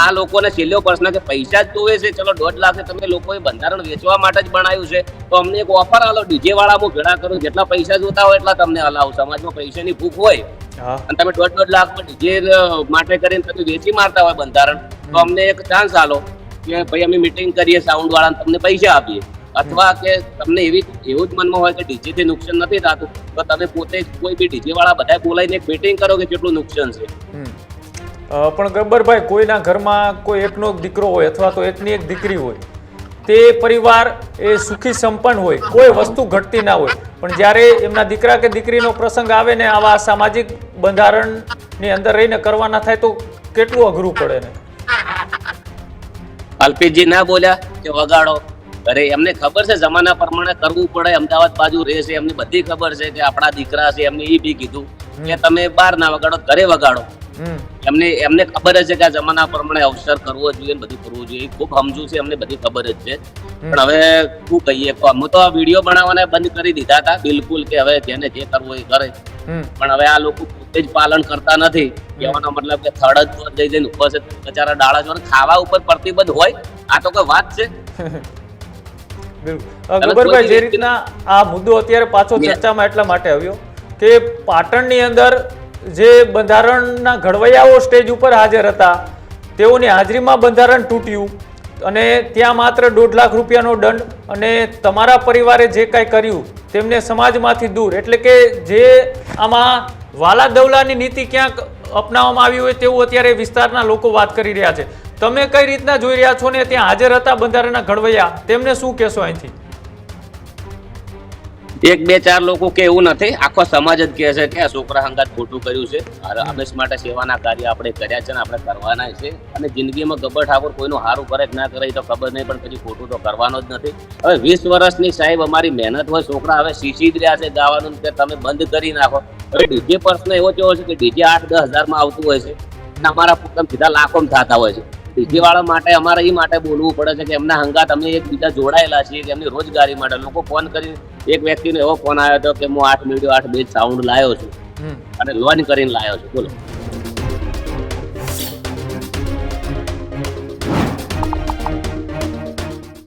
આ લોકોને છેલ્લો પ્રશ્ન કે પૈસા જ જોવે છે, ચલો 1.5 લાખ તમે લોકોએ બંધારણ વેચવા માટે જ બનાવ્યું છે, તો અમને એક ઓફર આલો, ડીજે વાળા હું ભેળા કરું, જેટલા પૈસા જોતા હોય એટલા તમને હલાવું. સમાજમાં પૈસાની ભૂખ હોય અને તમે 1.5 લાખમાં ડીજે માટે કરીને તમે વેચી મારતા હોય બંધારણ, તો અમને એક ચાન્સ આલો કે ભાઈ અમે મીટિંગ કરીએ સાઉન્ડ વાળાને, તમને પૈસા આપીએ. અથવા કે તમને એવું જ મનમાં હોય કે ડીજે થી નુકસાન નથી થતું, તો તમે પોતે કોઈ બી ડીજે વાળા બધા બોલાવીને એક મીટિંગ કરો કે કેટલું નુકસાન છે. પણ ગબ્બરભાઈ, કોઈના ઘરમાં કોઈ એકનો એક દીકરો હોય અથવા તો એકની એક દીકરી હોય, તે પરિવાર એ સુખી સંપન્ન હોય, કોઈ વસ્તુ ઘટતી ના હોય, પણ જ્યારે એમના દીકરા કે દીકરીનો પ્રસંગ આવે ને આવા સામાજિક બંધારણની અંદર રહીને કરવાના થાય તો કેટલું અઘરું પડે ને. અલ્પેશજી ના બોલ્યા કે વગાડો, અરે એમને ખબર છે જમાના પ્રમાણે કરવું પડે, અમદાવાદ બાજુ રહે છે, એમને બધી ખબર છે કે આપણા દીકરા છે, એમને એ બી કીધું કે તમે બહાર ના વગાડો, ઘરે વગાડો. એમને ખબર જ છે કે આ જમાના પ્રમાણે અવસર કરવો જોઈએ, બધું કરવું જોઈએ, ખૂબ સમજુ છે, એમને બધી ખબર જ છે. પણ હવે શું કહીએ, અમે તો આ વિડીયો બનાવવાના બંધ કરી દીધા હતા બિલકુલ, કે હવે જેને જે કરવું એ કરે. પણ હવે આ લોકો પોતે જ પાલન કરતા નથી. કહેવાનો મતલબ કે થર્ડ જ જઈને ઉપર છે, બચારા ડાળા જોડે ખાવા ઉપર પ્રતિબંધ હોય, આ તો કોઈ વાત છે? ગબ્બરભાઈ, જે રીતના આ મુદ્દો અત્યારે પાછો ચર્ચામાં એટલા માટે આવ્યો કે પાટણની અંદર જે બંધારણના ઘડવૈયાઓ સ્ટેજ ઉપર હાજર હતા, તેઓની હાજરીમાં બંધારણ તૂટ્યું અને ત્યાં માત્ર 1.5 લાખ રૂપિયાનો દંડ, અને તમારા પરિવારે જે કાંઈ કર્યું તેમને સમાજમાંથી દૂર, એટલે કે જે આમાં વાલા દવલાની નીતિ ક્યાંક અપનાવવામાં આવી હોય તેવું અત્યારે વિસ્તારના લોકો વાત કરી રહ્યા છે. તમે કઈ રીતના જોઈ રહ્યા છો ને ત્યાં હાજર હતા બંધારણના ઘડવૈયા, તેમને શું કહેશો અહીંથી? 1-2-4 લોકો કે એવું નથી, આખો સમાજ જ કહે છે કે આ છોકરા હંગાત ખોટું કર્યું છે. હંમેશ માટે સેવાના કાર્ય આપણે કર્યા છે ને આપણે કરવાના છે. અને જિંદગીમાં ગબ્બર ઠાકોર કોઈનું સારું કરે કે ના કરે એ તો ખબર નહીં, પણ પછી ખોટું તો કરવાનો જ નથી. હવે 20 વર્ષની સાહેબ અમારી મહેનત હોય, છોકરા હવે શીખી જ રહ્યા છે ગાવાનું, કે તમે બંધ કરી નાખો. હવે ડીજે પ્રશ્ન એવો કેવો છે કે ડીજે 8-10 હજારમાં આવતું હોય છે, અમારા પોતાના સીધા લાખોમાં થતા હોય છે. ડીજે વાળા માટે અમારે એ માટે બોલવું પડે છે કે એમના હંગાત અમે એકબીજા જોડાયેલા છીએ, કે એમની રોજગારી માટે. લોકો ફોન કરી, એક વ્યક્તિનો એવો ફોન આવ્યો હતો કે હું 8 મીડિયો 8 બેજ સાઉન્ડ લાવ્યો છું અને લોન કરીને લાવ્યો છું. બોલો.